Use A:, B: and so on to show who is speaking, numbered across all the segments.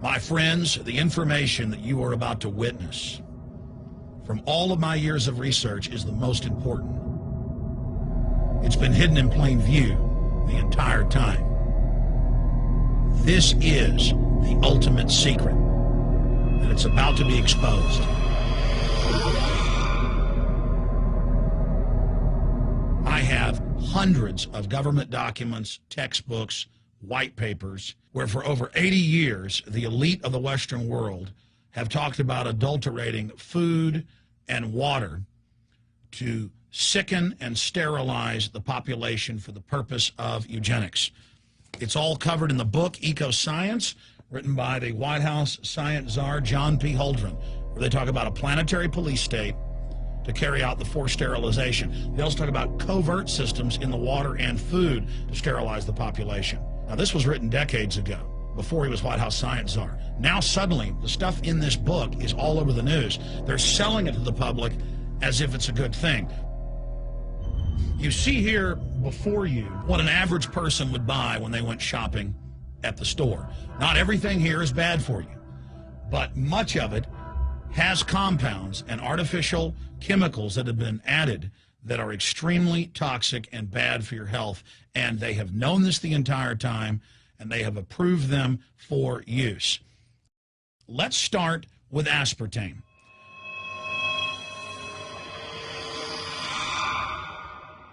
A: My friends, the information that you are about to witness from all of my years of research is the most important. It's been hidden in plain view the entire time. This is the ultimate secret, and it's about to be exposed. I have hundreds of government documents, textbooks, white papers, where for over 80 years, the elite of the Western world have talked about adulterating food and water to sicken and sterilize the population for the purpose of eugenics. It's all covered in the book Eco-Science, written by the White House science czar John P. Holdren, where they talk about a planetary police state to carry out the forced sterilization. They also talk about covert systems in the water and food to sterilize the population. Now, this was written decades ago, before he was White House science czar. Now, suddenly, the stuff in this book is all over the news. They're selling it to the public as if it's a good thing. You see here before you what an average person would buy when they went shopping at the store. Not everything here is bad for you, but much of it has compounds and artificial chemicals that have been added that are extremely toxic and bad for your health, and they have known this the entire time, and they have approved them for use. Let's start with aspartame.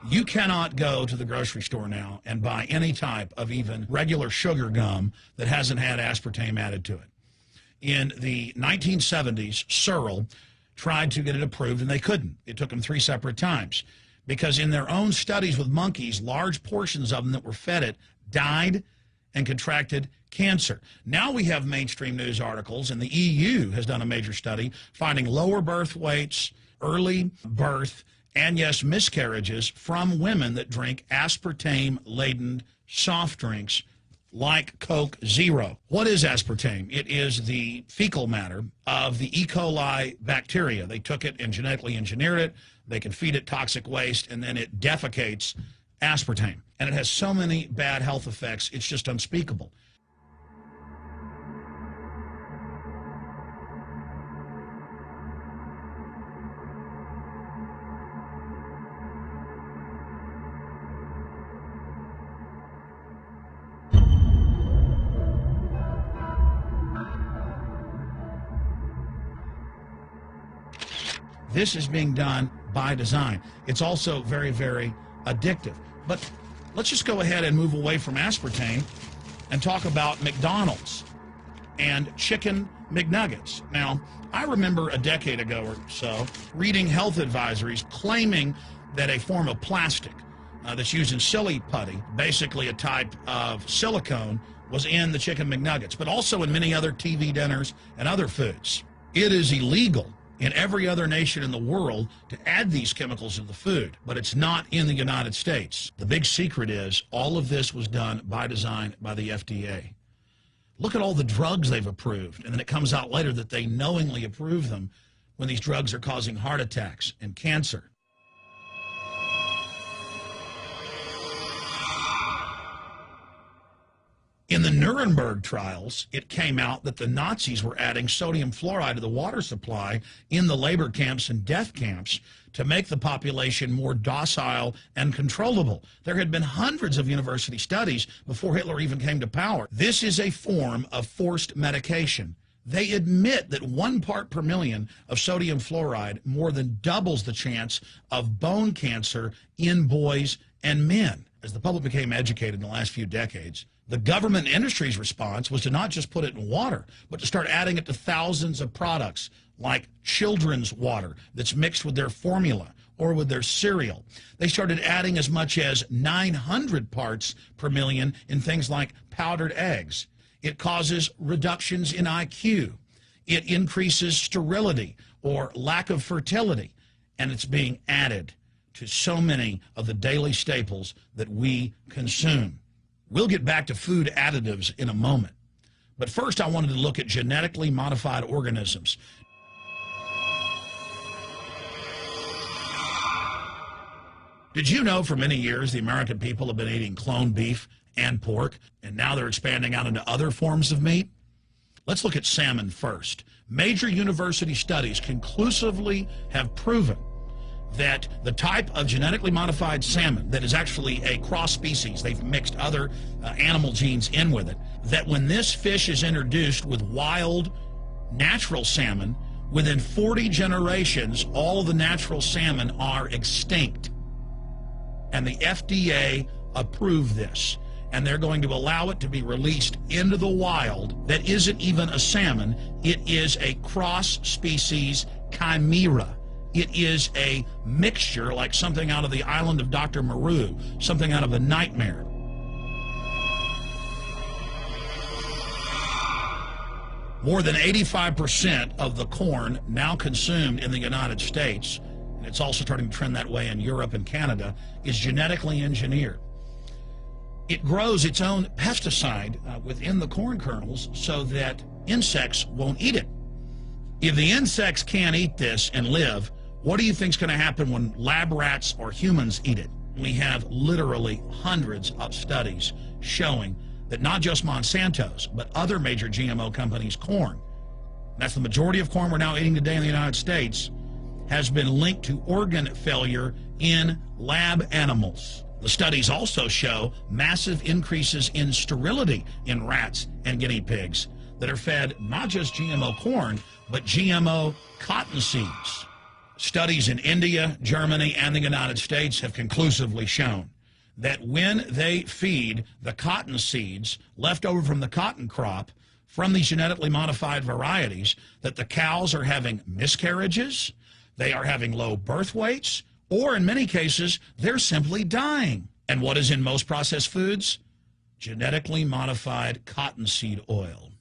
A: You cannot go to the grocery store now and buy any type of even regular sugar gum that hasn't had aspartame added to it. In the 1970s, Searle tried to get it approved, and they couldn't. It took them 3 separate times because in their own studies with monkeys, large portions of them that were fed it died and contracted cancer. Now we have mainstream news articles, and the EU has done a major study finding lower birth weights, early birth, and yes, miscarriages from women that drink aspartame-laden soft drinks like Coke Zero. What is aspartame? It is the fecal matter of the E. coli bacteria. They took it and genetically engineered it. They can feed it toxic waste, and then it defecates aspartame. And it has so many bad health effects, it's just unspeakable. This is being done by design. It's also very, very addictive. But let's just go ahead and move away from aspartame and talk about McDonald's and chicken McNuggets. Now, I remember a decade ago or so reading health advisories claiming that a form of plastic that's used in silly putty, basically a type of silicone, was in the chicken McNuggets, but also in many other TV dinners and other foods. It is illegal in every other nation in the world to add these chemicals to the food, but it's not in the United States. The big secret is all of this was done by design by the FDA. Look at all the drugs they've approved, and then it comes out later that they knowingly approve them when these drugs are causing heart attacks and cancer. In the Nuremberg trials, it came out that the Nazis were adding sodium fluoride to the water supply in the labor camps and death camps to make the population more docile and controllable. There had been hundreds of university studies before Hitler even came to power. This is a form of forced medication. They admit that 1 part per million of sodium fluoride more than doubles the chance of bone cancer in boys and men. As the public became educated in the last few decades, the government industry's response was to not just put it in water, but to start adding it to thousands of products like children's water that's mixed with their formula or with their cereal. They started adding as much as 900 parts per million in things like powdered eggs. It causes reductions in IQ. It increases sterility or lack of fertility, and it's being added to so many of the daily staples that we consume. We'll get back to food additives in a moment. But first, I wanted to look at genetically modified organisms. Did you know for many years the American people have been eating cloned beef and pork, and now they're expanding out into other forms of meat? Let's look at salmon first. Major university studies conclusively have proven that the type of genetically modified salmon that is actually a cross species, they've mixed other animal genes in with it, that when this fish is introduced with wild natural salmon, within 40 generations, all of the natural salmon are extinct. And the FDA approved this. And they're going to allow it to be released into the wild that isn't even a salmon. It is a cross-species chimera. It is a mixture like something out of the island of Dr. Moreau, something out of a nightmare. More than 85% of the corn now consumed in the United States, and it's also starting to trend that way in Europe and Canada, is genetically engineered. It grows its own pesticide within the corn kernels so that insects won't eat it. If the insects can't eat this and live, what do you think is going to happen when lab rats or humans eat it? We have literally hundreds of studies showing that not just Monsanto's, but other major GMO companies' corn, that's the majority of corn we're now eating today in the United States, has been linked to organ failure in lab animals. The studies also show massive increases in sterility in rats and guinea pigs that are fed not just GMO corn, but GMO cotton seeds. Studies in India, Germany, and the United States have conclusively shown that when they feed the cotton seeds left over from the cotton crop from these genetically modified varieties, that the cows are having miscarriages, they are having low birth weights, or in many cases, they're simply dying. And what is in most processed foods? Genetically modified cottonseed oil.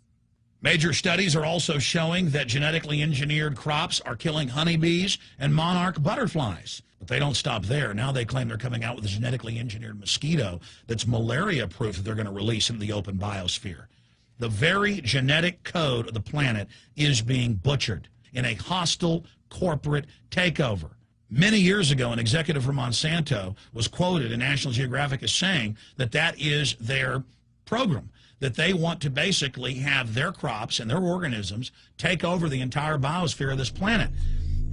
A: Major studies are also showing that genetically engineered crops are killing honeybees and monarch butterflies. But they don't stop there. Now they claim they're coming out with a genetically engineered mosquito that's malaria-proof that they're going to release into the open biosphere. The very genetic code of the planet is being butchered in a hostile corporate takeover. Many years ago, an executive from Monsanto was quoted in National Geographic as saying that that is their program, that they want to basically have their crops and their organisms take over the entire biosphere of this planet.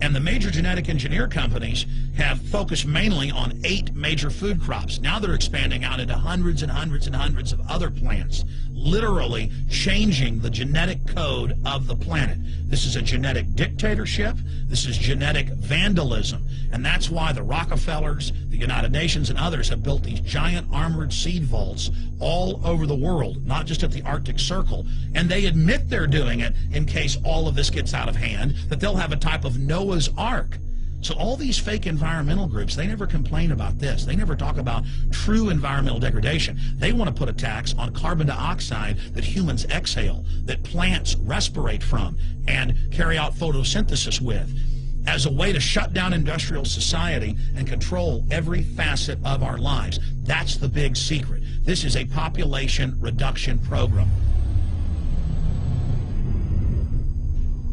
A: And the major genetic engineer companies have focused mainly on 8 major food crops. Now they're expanding out into hundreds and hundreds and hundreds of other plants, literally changing the genetic code of the planet. This is a genetic dictatorship. This is genetic vandalism. And that's why the Rockefellers, the United Nations, and others have built these giant armored seed vaults all over the world, not just at the Arctic Circle. And they admit they're doing it in case all of this gets out of hand, that they'll have a type of Noah's Ark. So all these fake environmental groups, they never complain about this. They never talk about true environmental degradation. They want to put a tax on carbon dioxide that humans exhale, that plants respirate from and carry out photosynthesis with, as a way to shut down industrial society and control every facet of our lives. That's the big secret. This is a population reduction program.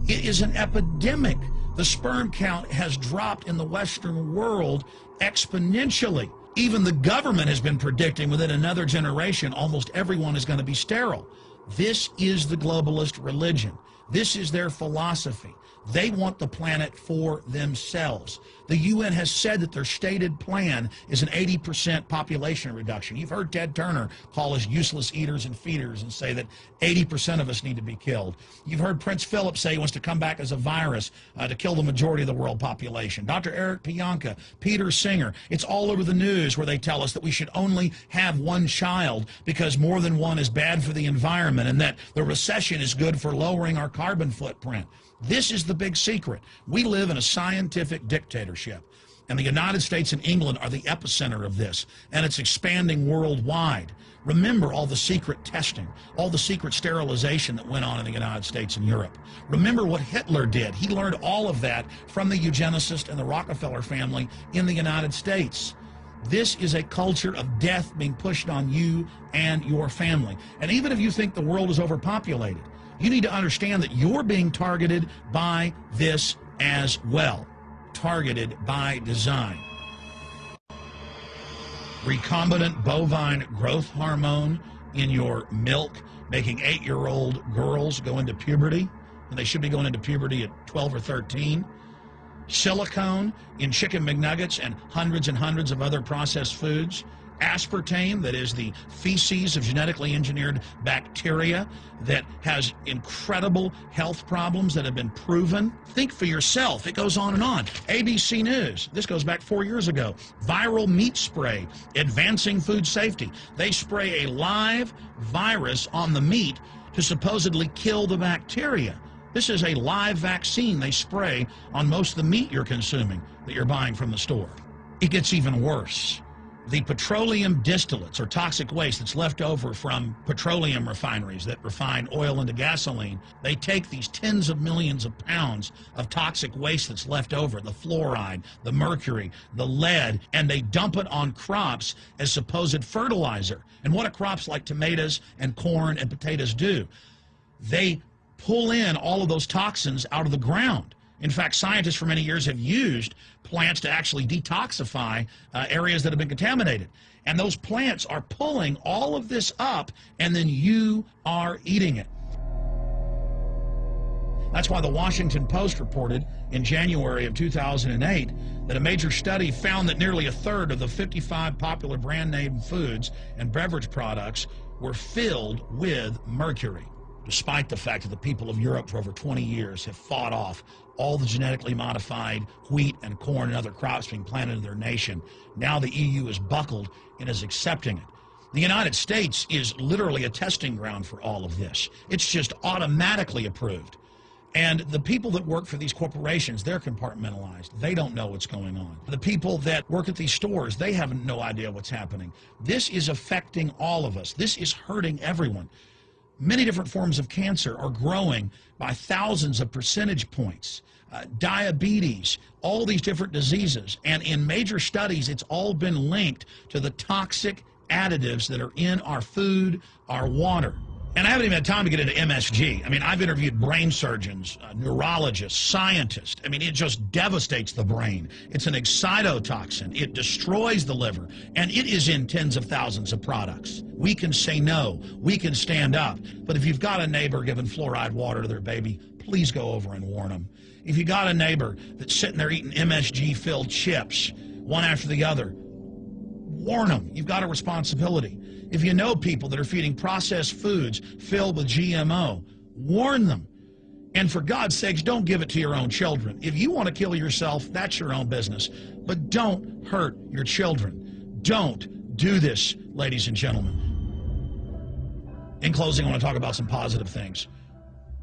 A: It is an epidemic. The sperm count has dropped in the Western world exponentially. Even the government has been predicting within another generation almost everyone is going to be sterile. This is the globalist religion. This is their philosophy. They want the planet for themselves. The UN has said that their stated plan is an 80% population reduction. You've heard Ted Turner call us useless eaters and feeders and say that 80% of us need to be killed. You've heard Prince Philip say he wants to come back as a virus to kill the majority of the world population. Dr. Eric Pianka, Peter Singer, it's all over the news where they tell us that we should only have one child because more than one is bad for the environment and that the recession is good for lowering our carbon footprint. This is the big secret. We live in a scientific dictatorship, and the United States and England are the epicenter of this, and it's expanding worldwide. Remember all the secret testing, all the secret sterilization that went on in the United States and Europe. Remember what Hitler did. He learned all of that from the eugenicist and the Rockefeller family in the United States. This is a culture of death being pushed on you and your family. And even if you think the world is overpopulated, you need to understand that you're being targeted by this as well. Targeted by design. Recombinant bovine growth hormone in your milk, making 8-year-old girls go into puberty when they should be going into puberty at 12 or 13. Silicone in chicken McNuggets and hundreds of other processed foods. Aspartame, that is the feces of genetically engineered bacteria that has incredible health problems that have been proven. Think for yourself. It goes on and on. ABC News, this goes back 4 years ago. Viral meat spray, advancing food safety. They spray a live virus on the meat to supposedly kill the bacteria. This is a live vaccine they spray on most of the meat you're consuming that you're buying from the store. It gets even worse. The petroleum distillates, or toxic waste that's left over from petroleum refineries that refine oil into gasoline, they take these tens of millions of pounds of toxic waste that's left over, the fluoride, the mercury, the lead, and they dump it on crops as supposed fertilizer. And what do crops like tomatoes and corn and potatoes do? They pull in all of those toxins out of the ground. In fact, scientists for many years have used plants to actually detoxify areas that have been contaminated. And those plants are pulling all of this up, and then you are eating it. That's why the Washington Post reported in January of 2008 that a major study found that nearly a third of the 55 popular brand name foods and beverage products were filled with mercury. Despite the fact that the people of Europe for over 20 years have fought off all the genetically modified wheat and corn and other crops being planted in their nation, now the EU is buckled and is accepting it. The United States is literally a testing ground for all of this. It's just automatically approved. And the people that work for these corporations, they're compartmentalized. They don't know what's going on. The people that work at these stores, they have no idea what's happening. This is affecting all of us. This is hurting everyone. Many different forms of cancer are growing by thousands of percentage points. Diabetes, all these different diseases. And in major studies, it's all been linked to the toxic additives that are in our food, our water. And I haven't even had time to get into MSG. I mean, I've interviewed brain surgeons, neurologists, scientists. I mean, it just devastates the brain. It's an excitotoxin. It destroys the liver. And it is in tens of thousands of products. We can say no. We can stand up. But if you've got a neighbor giving fluoride water to their baby, please go over and warn them. If you got a neighbor that's sitting there eating MSG-filled chips, one after the other, warn them. You've got a responsibility. If you know people that are feeding processed foods filled with GMO, warn them. And for God's sakes, don't give it to your own children. If you want to kill yourself, that's your own business. But don't hurt your children. Don't do this, ladies and gentlemen. In closing, I want to talk about some positive things.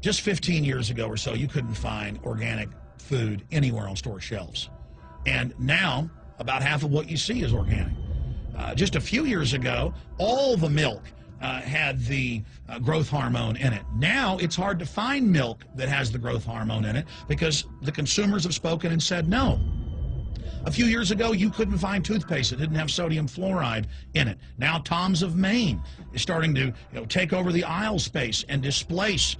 A: Just 15 years ago or so, you couldn't find organic food anywhere on store shelves. And now, about half of what you see is organic. Just a few years ago, all the milk had the growth hormone in it. Now it's hard to find milk that has the growth hormone in it because the consumers have spoken and said no. A few years ago, you couldn't find toothpaste that didn't have sodium fluoride in it. Now Tom's of Maine is starting to take over the aisle space and displace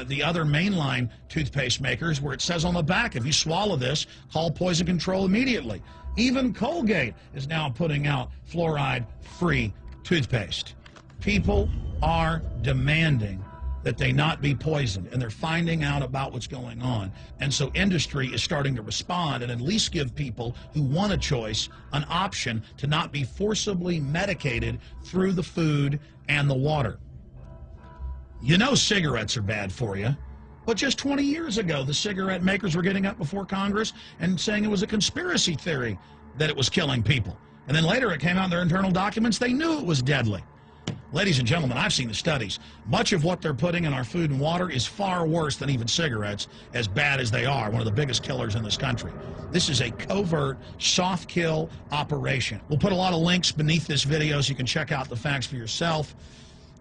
A: the other mainline toothpaste makers, where it says on the back, if you swallow this, call poison control immediately. Even Colgate is now putting out fluoride-free toothpaste. People are demanding that they not be poisoned, and they're finding out about what's going on. And so industry is starting to respond and at least give people who want a choice an option to not be forcibly medicated through the food and the water. You know cigarettes are bad for you. But just 20 years ago, the cigarette makers were getting up before Congress and saying it was a conspiracy theory that it was killing people. And then later it came out in their internal documents, they knew it was deadly. Ladies and gentlemen, I've seen the studies. Much of what they're putting in our food and water is far worse than even cigarettes, as bad as they are, one of the biggest killers in this country. This is a covert, soft kill operation. We'll put a lot of links beneath this video so you can check out the facts for yourself.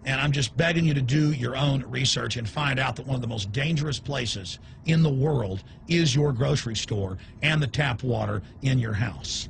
A: And I'm just begging you to do your own research and find out that one of the most dangerous places in the world is your grocery store and the tap water in your house.